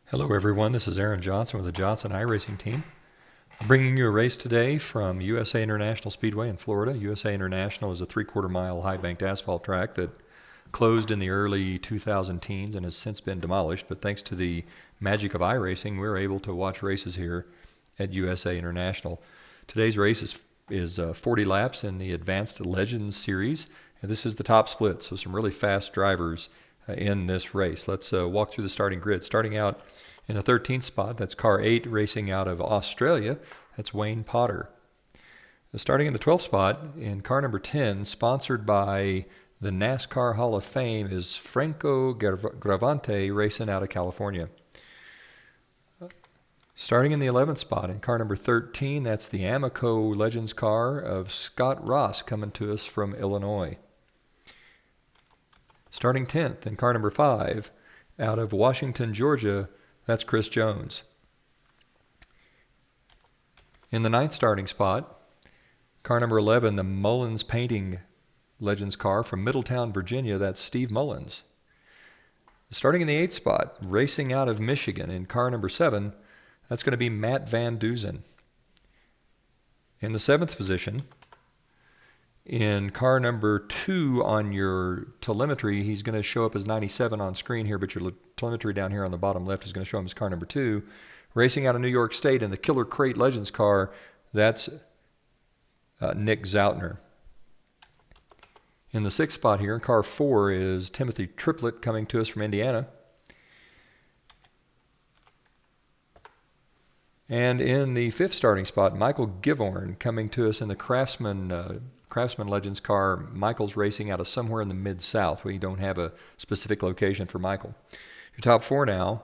Hello everyone, this is Aaron Johnson with the Johnson iRacing team. I'm bringing you a race today from USA International Speedway in Florida. USA International is a 3/4 mile high-banked asphalt track that closed in the early 2010s and has since been demolished, but thanks to the magic of iRacing, we're able to watch races here at USA International. Today's race is 40 laps in the Advanced Legends Series, and this is the top split, so some really fast drivers in this race. Let's walk through the starting grid. Starting out in the 13th spot, that's car 8 racing out of Australia. That's Wayne Potter. Starting in the 12th spot in car number 10, sponsored by the NASCAR Hall of Fame, is Franco Gravante racing out of California. Starting in the 11th spot in car number 13, that's the Amoco Legends car of Scott Ross coming to us from Illinois. Starting 10th in car number 5, out of Washington, Georgia, that's Chris Jones. In the 9th starting spot, car number 11, the Mullins Painting Legends car from Middletown, Virginia, that's Steve Mullins. Starting in the 8th spot, racing out of Michigan in car number 7, that's going to be Matt Van Duzen. In the 7th position, in car number 2 on your telemetry, he's going to show up as 97 on screen here, but your telemetry down here on the bottom left is going to show him as car number 2. Racing out of New York State in the Killer Crate Legends car, that's Nick Zoutner. In the 6th spot here, in car 4, is Timothy Triplett coming to us from Indiana. And in the 5th starting spot, Michael Givorn coming to us in the Craftsman Legends car. Michael's racing out of somewhere in the Mid-South. We don't have a specific location for Michael. Your top 4 now,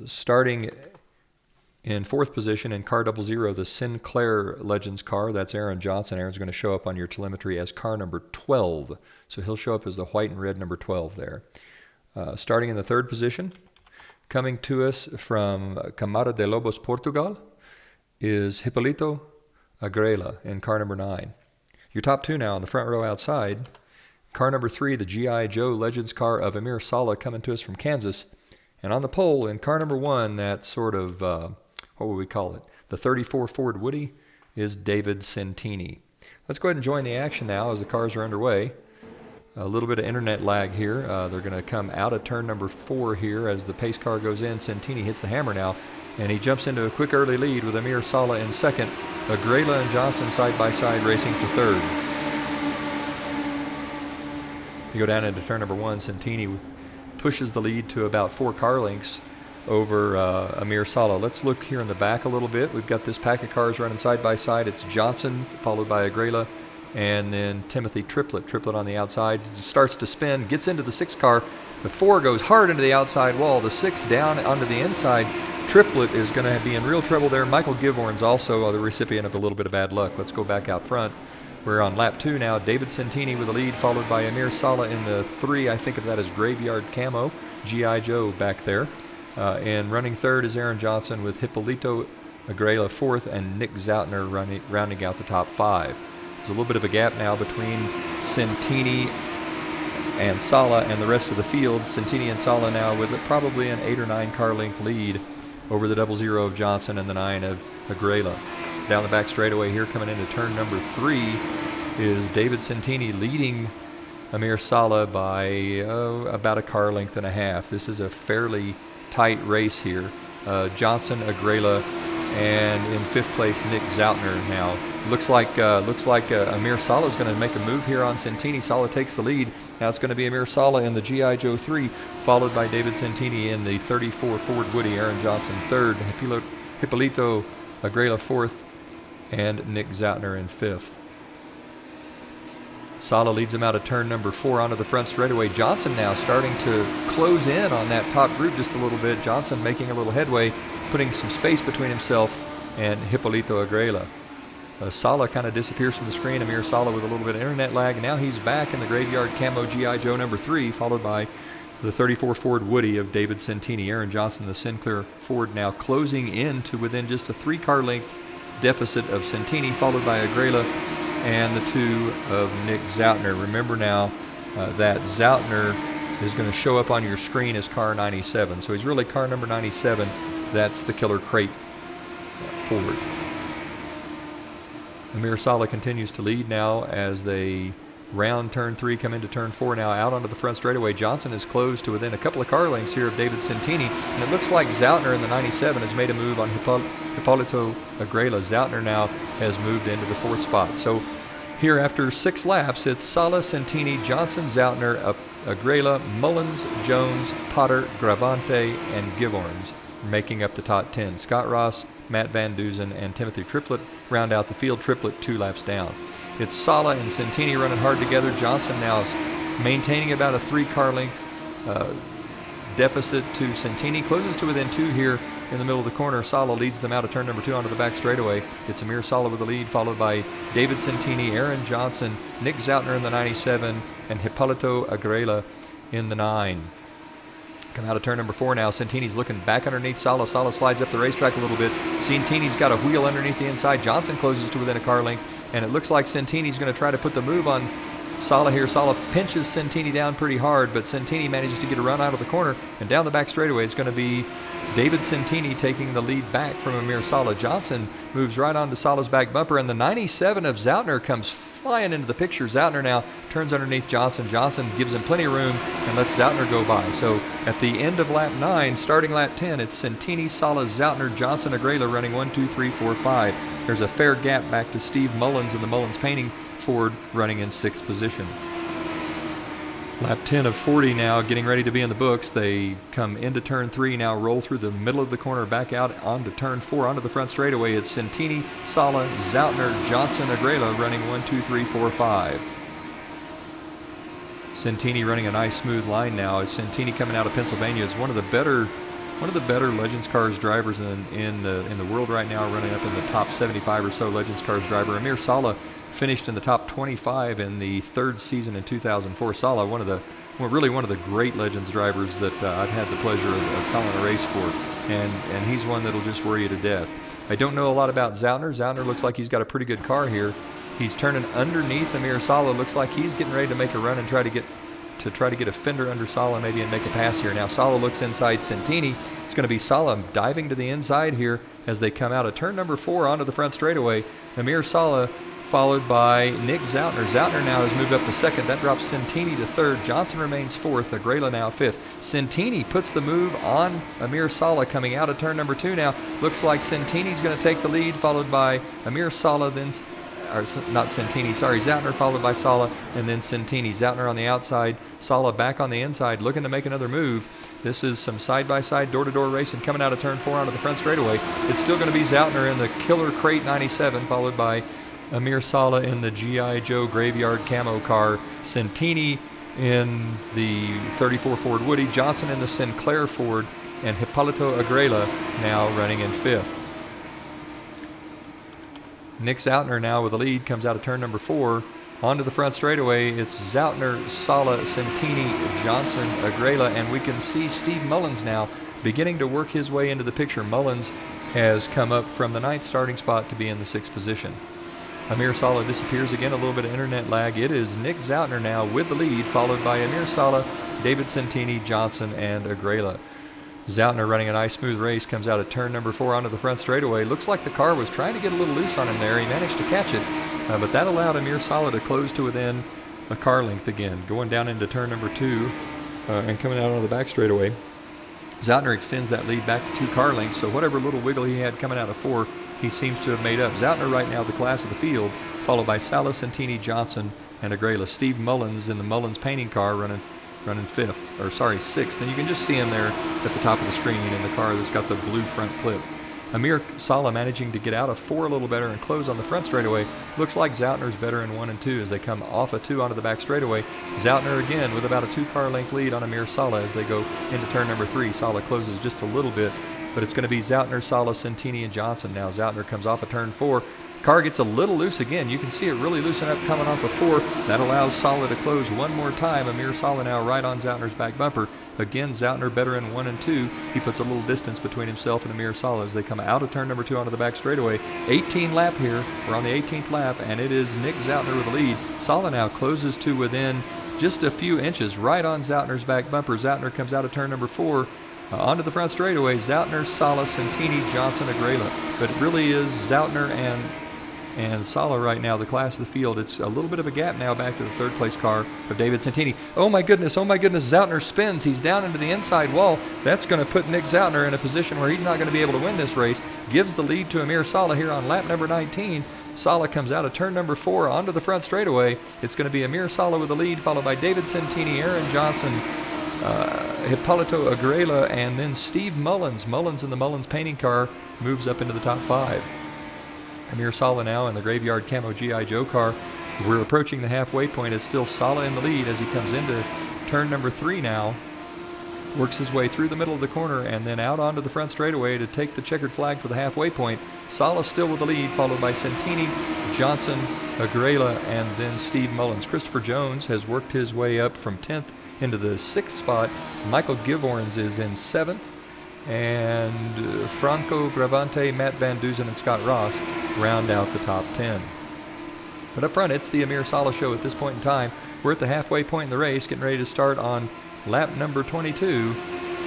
starting in 4th position in car 00, the Sinclair Legends car. That's Aaron Johnson. Aaron's going to show up on your telemetry as car number 12. So he'll show up as the white and red number 12 there. Starting in the 3rd position, coming to us from Camara de Lobos, Portugal, is Hipólito Agrela in car number 9. Your top 2 now on the front row outside. Car number 3, the G.I. Joe Legends car of Amir Sala coming to us from Kansas. And on the pole in car number 1, that sort of, what would we call it? The 34 Ford Woody is David Centini. Let's go ahead and join the action now as the cars are underway. A little bit of internet lag here. They're going to come out of turn number 4 here as the pace car goes in. Centini hits the hammer now, and he jumps into a quick early lead with Amir Sala in 2nd. Agrela and Johnson side by side racing for 3rd. You go down into turn number 1, Centini pushes the lead to about 4 car lengths over Amir Sala. Let's look here in the back a little bit. We've got this pack of cars running side by side. It's Johnson followed by Agrela, and then Timothy Triplett on the outside. Starts to spin, gets into the 6 car. The 4 goes hard into the outside wall. The 6 down onto the inside. Triplett is going to be in real trouble there. Michael Givorn's also the recipient of a little bit of bad luck. Let's go back out front. We're on lap 2 now. David Centini with the lead, followed by Amir Sala in the 3. I think of that as Graveyard Camo. G.I. Joe back there. And running 3rd is Aaron Johnson with Hipólito Agrela 4th and Nick Zoutner rounding out the top 5. There's a little bit of a gap now between Centini and Sala and the rest of the field. Centini and Sala now with probably an 8 or 9 car length lead over the 00 of Johnson and the 9 of Agrela. Down the back straightaway here, coming into turn number 3, is David Centini leading Amir Sala by about a car length and a half. This is a fairly tight race here. Johnson, Agrela, and in 5th place, Nick Zoutner now. Looks like Amir Sala is going to make a move here on Centini. Sala takes the lead. Now it's going to be Amir Sala in the G.I. Joe 3, followed by David Centini in the 34 Ford Woody. Aaron Johnson 3rd, Hipólito Agrela 4th, and Nick Zoutner in 5th. Sala leads him out of turn number 4 onto the front straightaway. Johnson now starting to close in on that top group just a little bit. Johnson making a little headway, putting some space between himself and Hipólito Agrela. Sala kind of disappears from the screen. Amir Sala with a little bit of internet lag. Now he's back in the Graveyard Camo G.I. Joe number 3, followed by the 34 Ford Woody of David Centini. Aaron Johnson, the Sinclair Ford, now closing in to within just a 3 car length deficit of Centini, followed by Agrela and the 2 of Nick Zoutner. Remember now that Zoutner is going to show up on your screen as car 97. So he's really car number 97. That's the Killer Crate Ford. Amir Saleh continues to lead now as they round turn 3, come into turn 4 now, out onto the front straightaway. Johnson is closed to within a couple of car lengths here of David Santini, and it looks like Zoutner in the 97 has made a move on Hipólito Agrela. Zoutner now has moved into the 4th spot. So here after 6 laps, it's Saleh, Santini, Johnson, Zoutner, Agrela, Mullins, Jones, Potter, Gravante, and Givorns making up the top 10. Scott Ross, Matt Van Duzen, and Timothy Triplett round out the field. Triplett 2 laps down. It's Saleh and Santini running hard together. Johnson now is maintaining about a 3-car length deficit to Santini. Closes to within 2 here in the middle of the corner. Saleh leads them out of turn number 2 onto the back straightaway. It's Amir Saleh with the lead, followed by David Santini, Aaron Johnson, Nick Zoutner in the 97, and Hipólito Agrela in the 9. Come out of turn number 4 now. Santini's looking back underneath Saleh. Saleh slides up the racetrack a little bit. Santini's got a wheel underneath the inside. Johnson closes to within a car length. And it looks like Santini's going to try to put the move on Saleh here. Saleh pinches Santini down pretty hard, but Santini manages to get a run out of the corner. And down the back straightaway, it's going to be David Santini taking the lead back from Amir Saleh. Johnson moves right onto Saleh's back bumper, and the 97 of Zoutner comes flying into the picture. Zoutner now turns underneath Johnson. Johnson gives him plenty of room and lets Zoutner go by. So at the end of lap 9, starting lap 10, it's Santini, Saleh, Zoutner, Johnson, Agrela running 1, 2, 3, 4, 5. There's a fair gap back to Steve Mullins and the Mullins Painting Ford running in 6th position. Lap 10 of 40 now, getting ready to be in the books. They come into turn 3 now, roll through the middle of the corner, back out onto turn 4, onto the front straightaway. It's Santini, Saleh, Zoutner, Johnson, Agrela running 1, 2, 3, 4, 5. Santini running a nice smooth line now. As Santini coming out of Pennsylvania is one of the better Legends Cars drivers in the world right now, running up in the top 75 or so Legends Cars driver. Amir Saleh finished in the top 25 in the 3rd season in 2004. Saleh, one of the great Legends drivers that I've had the pleasure of calling a race for, and he's one that'll just worry you to death. I don't know a lot about Zoutner. Zoutner looks like he's got a pretty good car here. He's turning underneath Amir Saleh. Looks like he's getting ready to make a run and try to get a fender under Saleh maybe and make a pass here. Now Saleh looks inside Santini. It's going to be Saleh diving to the inside here as they come out of turn number 4 onto the front straightaway. Amir Saleh followed by Nick Zoutner. Zoutner now has moved up to 2nd. That drops Santini to 3rd. Johnson remains 4th. Agrela now 5th. Santini puts the move on Amir Saleh coming out of turn number 2 now. Looks like Santini's going to take the lead, followed by Amir Saleh, then Zoutner followed by Saleh, and then Santini. Zoutner on the outside, Saleh back on the inside, looking to make another move. This is some side-by-side, door-to-door racing coming out of turn 4 onto the front straightaway. It's still going to be Zoutner in the Killer Crate 97, followed by Amir Saleh in the G.I. Joe Graveyard Camo car. Santini in the 34 Ford Woody, Johnson in the Sinclair Ford, and Hipólito Agrela now running in 5th. Nick Zoutner now with the lead, comes out of turn number 4 onto the front straightaway. It's Zoutner, Saleh, Santini, Johnson, Agrela, and we can see Steve Mullins now beginning to work his way into the picture. Mullins has come up from the 9th starting spot to be in the 6th position. Amir Saleh disappears again, a little bit of internet lag. It is Nick Zoutner now with the lead, followed by Amir Saleh, David Santini, Johnson, and Agrela. Zoutner running a nice smooth race, comes out at turn number 4 onto the front straightaway. Looks like the car was trying to get a little loose on him there. He managed to catch it, but that allowed Amir Saleh to close to within a car length again. Going down into turn number 2 and coming out on the back straightaway, Zoutner extends that lead back to 2 car lengths, so whatever little wiggle he had coming out of 4, he seems to have made up. Zoutner right now the class of the field, followed by Saleh, Santini, Johnson, and Agrela. Steve Mullins in the Mullins painting car running 6th. And you can just see him there at the top of the screen in the car that's got the blue front clip. Amir Saleh managing to get out of 4 a little better and close on the front straightaway. Looks like Zoutner's better in 1 and 2 as they come off a 2 onto the back straightaway. Zoutner again with about a 2-car length lead on Amir Saleh as they go into turn number 3. Saleh closes just a little bit, but it's going to be Zoutner, Saleh, Santini, and Johnson. Now Zoutner comes off a turn 4. Car gets a little loose again. You can see it really loosen up coming off of 4. That allows Saleh to close one more time. Amir Saleh now right on Zoutner's back bumper. Again, Zoutner better in 1 and 2. He puts a little distance between himself and Amir Saleh as they come out of turn number 2 onto the back straightaway. 18 lap here. We're on the 18th lap, and it is Nick Zoutner with the lead. Saleh now closes to within just a few inches right on Zoutner's back bumper. Zoutner comes out of turn number 4 onto the front straightaway. Zoutner, Sala, Santini, Johnson, Agrela. But it really is Zoutner and Sala right now, the class of the field. It's a little bit of a gap now back to the third place car of David Santini. Oh my goodness, Zoutner spins. He's down into the inside wall. That's going to put Nick Zoutner in a position where he's not going to be able to win this race. Gives the lead to Amir Sala here on lap number 19. Sala comes out of turn number 4 onto the front straightaway. It's going to be Amir Sala with the lead, followed by David Santini, Aaron Johnson, Hippolito Agrela, and then Steve Mullins. Mullins in the Mullins painting car moves up into the top 5. Amir Sala now in the Graveyard Camo G.I. Joe car. We're approaching the halfway point. It's still Sala in the lead as he comes into turn number 3 now. Works his way through the middle of the corner and then out onto the front straightaway to take the checkered flag for the halfway point. Sala still with the lead, followed by Santini, Johnson, Agrela, and then Steve Mullins. Christopher Jones has worked his way up from 10th into the 6th spot. Michael Givorns is in 7th. And Franco Gravante, Matt Van Duzen, and Scott Ross round out the top 10. But up front, it's the Amir Sala show at this point in time. We're at the halfway point in the race, getting ready to start on lap number 22.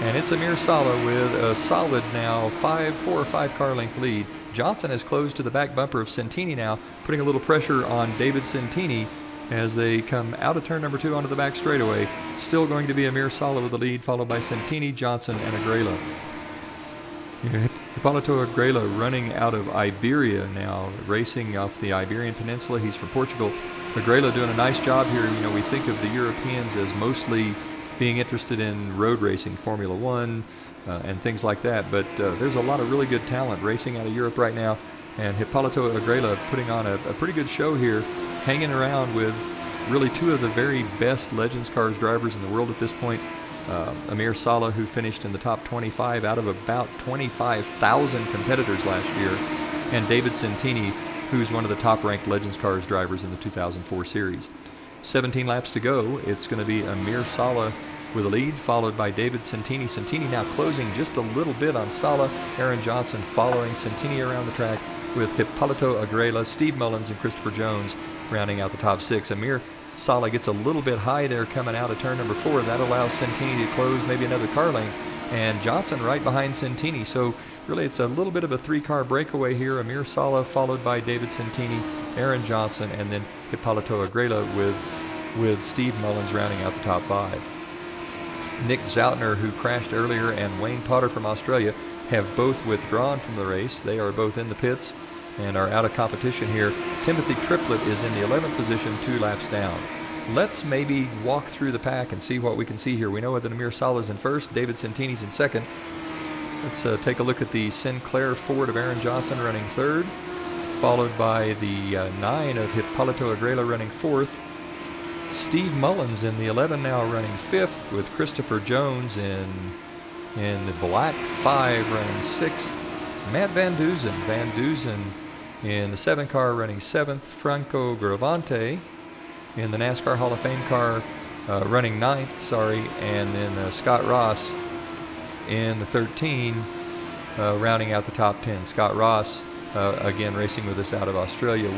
And it's Amir Sala with a solid now 4 or 5 car length lead. Johnson has closed to the back bumper of Santini now, putting a little pressure on David Santini as they come out of turn number 2 onto the back straightaway. Still going to be Amir Sala with the lead, followed by Santini, Johnson, and Agrela. Hipólito Agrela running out of Iberia now, racing off the Iberian Peninsula. He's from Portugal. Agrela doing a nice job here. You know, we think of the Europeans as mostly being interested in road racing, Formula One, and things like that. But there's a lot of really good talent racing out of Europe right now. And Hipólito Agrela putting on a pretty good show here, hanging around with really 2 of the very best Legends Cars drivers in the world at this point. Amir Sala, who finished in the top 25 out of about 25,000 competitors last year, and David Santini, who's one of the top-ranked Legends Cars drivers in the 2004 series. 17 laps to go. It's going to be Amir Sala with a lead, followed by David Santini. Santini now closing just a little bit on Sala. Aaron Johnson following Santini around the track with Hipólito Agrela, Steve Mullins, and Christopher Jones rounding out the top 6. Amir Sala gets a little bit high there coming out of turn number 4. That allows Santini to close maybe another car length. And Johnson right behind Santini. So really it's a little bit of a 3-car breakaway here. Amir Sala followed by David Santini, Aaron Johnson, and then Hipólito Agrela with Steve Mullins rounding out the top 5. Nick Zoutner, who crashed earlier, and Wayne Potter from Australia have both withdrawn from the race. They are both in the pits and are out of competition here. Timothy Triplett is in the 11th position, 2 laps down. Let's maybe walk through the pack and see what we can see here. We know that Amir Sala is in first, David Santini's in second. Let's take a look at the Sinclair Ford of Aaron Johnson running third, followed by the 9 of Hipólito Agrela running fourth. Steve Mullins in the 11 now running 5th, with Christopher Jones in the black 5 running 6th. Matt Van Duzen in the 7 car running 7th. Franco Gravante in the NASCAR Hall of Fame car running 9th, and then Scott Ross in the 13 rounding out the top 10. Scott Ross again racing with us out of Australia.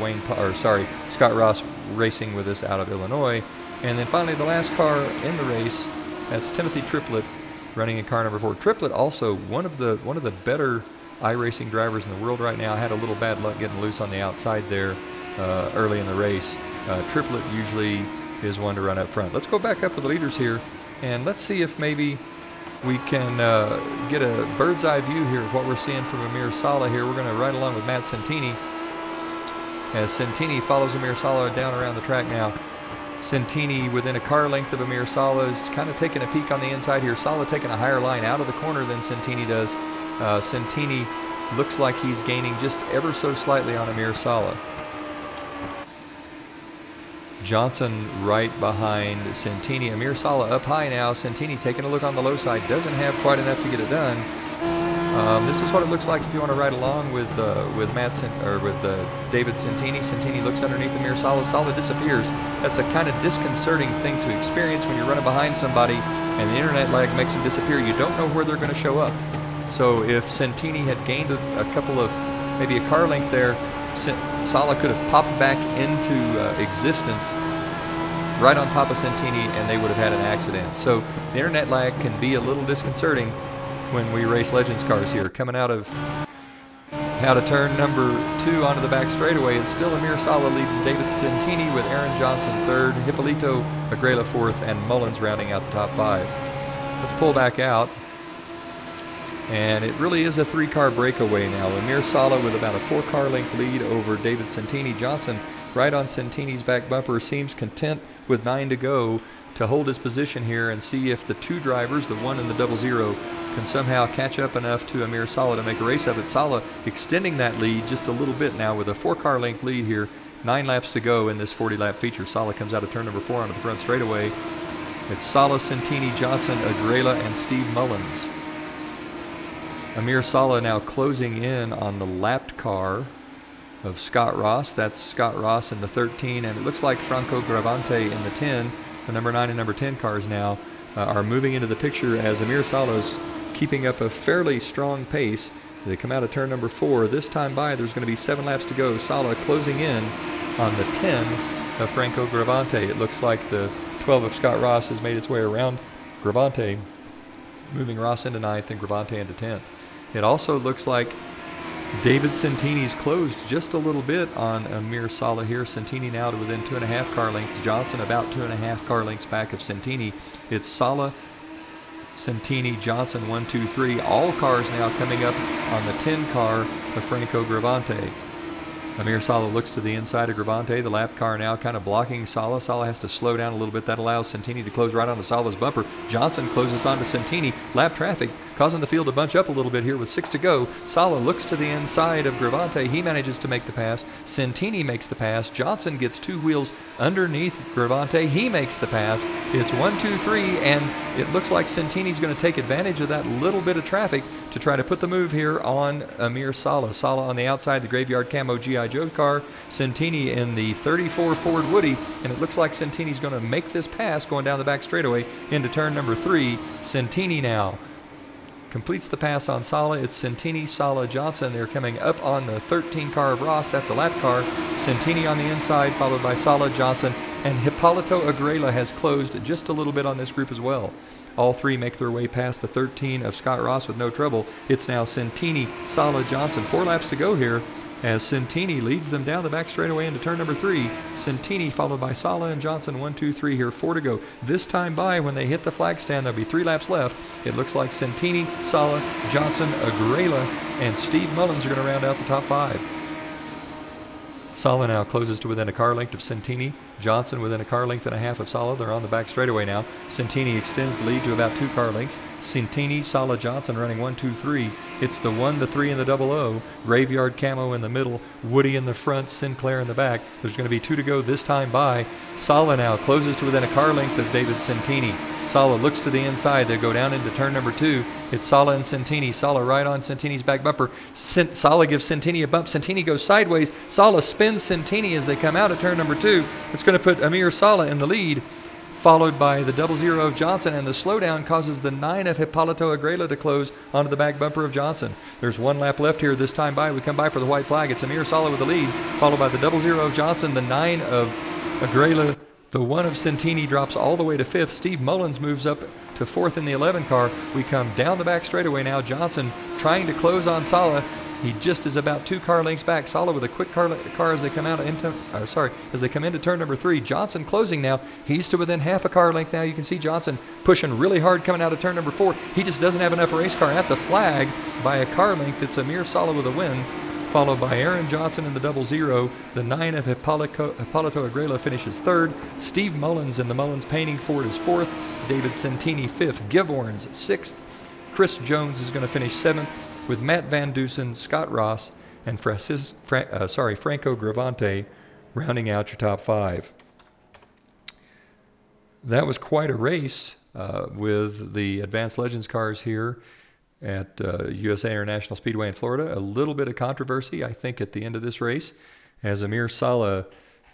Scott Ross racing with us out of Illinois. And then finally the last car in the race, that's Timothy Triplett running in car number 4. Triplett also one of the better iRacing drivers in the world right now. Had a little bad luck getting loose on the outside there early in the race. Triplett usually is one to run up front. Let's go back up to the leaders here, and let's see if maybe we can get a bird's eye view here of what we're seeing from Amir Sala here. We're going to ride along with Matt Santini as Santini follows Amir Sala down around the track now. Santini within a car length of Amir Sala is kind of taking a peek on the inside here. Sala taking a higher line out of the corner than Santini does. Santini looks like he's gaining just ever so slightly on Amir Sala. Johnson right behind Santini. Amir Sala up high now. Santini taking a look on the low side. Doesn't have quite enough to get it done. This is what it looks like if you want to ride along with David Santini. Santini looks underneath Amir Sala. Sala disappears. That's a kind of disconcerting thing to experience when you're running behind somebody and the internet lag makes them disappear. You don't know where they're going to show up. So if Santini had gained a couple of, maybe a car length there, Sala could have popped back into existence right on top of Santini, and they would have had an accident. So the internet lag can be a little disconcerting when we race Legends cars here. Coming out of turn number 2 onto the back straightaway, it's still Amir Sala leading David Santini with Aaron Johnson third, Hippolito Agrela fourth, and Mullins rounding out the top 5. Let's pull back out. And it really is a 3-car breakaway now. Amir Sala with about a 4-car length lead over David Santini. Johnson right on Santini's back bumper, seems content with 9 to go to hold his position here and see if the 2 drivers, the 1 and the 00, can somehow catch up enough to Amir Sala to make a race of it. Sala extending that lead just a little bit now with a 4-car length lead here. 9 laps to go in this 40-lap feature. Sala comes out of turn number 4 onto the front straightaway. It's Sala, Santini, Johnson, Agrela, and Steve Mullins. Amir Sala now closing in on the lapped car of Scott Ross. That's Scott Ross in the 13, and it looks like Franco Gravante in the 10. The number 9 and number 10 cars now are moving into the picture as Amir Sala's keeping up a fairly strong pace. They come out of turn number 4. This time by, there's going to be 7 laps to go. Sala closing in on the 10 of Franco Gravante. It looks like the 12 of Scott Ross has made its way around Gravante, moving Ross into 9th and Gravante into 10th. It also looks like David Santini's closed just a little bit on Amir Sala here. Santini now to within 2.5 car lengths. Johnson about 2.5 car lengths back of Santini. It's Sala, Santini, Johnson, 1, 2, 3. All cars now coming up on the 10 car of Franco Gravante. Amir Sala looks to the inside of Gravante. The lap car now kind of blocking Sala. Sala has to slow down a little bit. That allows Santini to close right onto Sala's bumper. Johnson closes onto Santini. Lap traffic causing the field to bunch up a little bit here with 6 to go. Sala looks to the inside of Gravante. He manages to make the pass. Santini makes the pass. Johnson gets 2 wheels underneath Gravante. He makes the pass. It's 1, 2, 3, and it looks like Santini's going to take advantage of that little bit of traffic to try to put the move here on Amir Sala. Sala on the outside, the graveyard camo G.I. Joe car. Santini in the 34 Ford Woody, and it looks like Santini's going to make this pass going down the back straightaway into turn number 3. Santini now completes the pass on Sala. It's Santini, Sala, Johnson. They're coming up on the 13 car of Ross. That's a lap car. Santini on the inside, followed by Sala, Johnson, and Hippolito Agrela has closed just a little bit on this group as well. All 3 make their way past the 13 of Scott Ross with no trouble. It's now Santini, Sala, Johnson. 4 laps to go here as Santini leads them down the back straightaway into turn number 3. Santini followed by Sala and Johnson. 1, 2, 3 here, 4 to go. This time by, when they hit the flag stand, there'll be 3 laps left. It looks like Santini, Sala, Johnson, Agrela, and Steve Mullins are going to round out the top 5. Sala now closes to within a car length of Santini. Johnson within a car length and a half of Sala. They're on the back straightaway now. Santini extends the lead to about 2 car lengths. Santini, Sala, Johnson running 1, 2, 3. It's the 1, the 3, and the 00. Graveyard camo in the middle. Woody in the front. Sinclair in the back. There's going to be 2 to go this time by. Sala now closes to within a car length of David Santini. Sala looks to the inside. They go down into turn number 2. It's Sala and Santini. Sala right on Santini's back bumper. Sala gives Santini a bump. Santini goes sideways. Sala spins Santini as they come out of turn number 2. It's going to put Amir Sala in the lead, followed by the 00 of Johnson, and the slowdown causes the 9 of Hippolito Agrela to close onto the back bumper of Johnson. There's 1 lap left here this time by. We come by for the white flag. It's Amir Sala with the lead, followed by the 00 of Johnson, the 9 of Agrela. The 1 of Santini drops all the way to 5th. Steve Mullins moves up to 4th in the 11 car. We come down the back straightaway now. Johnson trying to close on Sala. He just is about 2 car lengths back. Sala with a quick car as they come out as they come into turn number 3. Johnson closing now. He's to within half a car length now. You can see Johnson pushing really hard coming out of turn number 4. He just doesn't have enough race car at the flag by a car length. It's Amir Sala with a win, followed by Aaron Johnson in the 00. The 9 of Hippolito Agrela finishes 3rd. Steve Mullins in the Mullins Painting Ford is 4th. David Santini 5th. Givorns 6th. Chris Jones is going to finish 7th, with Matt Van Dusen, Scott Ross, and Franco Gravante rounding out your top 5. That was quite a race with the Advanced Legends cars here at USA International Speedway in Florida. A little bit of controversy, I think, at the end of this race, as Amir Sala,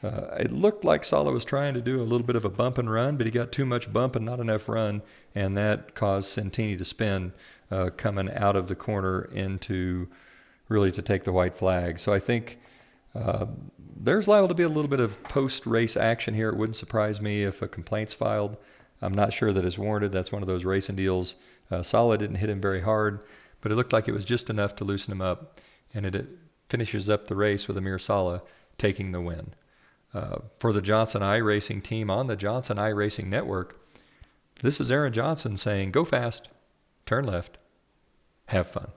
it looked like Sala was trying to do a little bit of a bump and run, but he got too much bump and not enough run, and that caused Santini to spin coming out of the corner into really to take the white flag. So I think There's liable to be a little bit of post-race action here. It wouldn't surprise me if a complaint's filed. I'm not sure that it's warranted. That's one of those racing deals. Sala didn't hit him very hard, but it looked like it was just enough to loosen him up, and it finishes up the race with Amir Sala taking the win. For the Johnson iRacing team on the Johnson iRacing network, this is Aaron Johnson saying, go fast, turn left, have fun.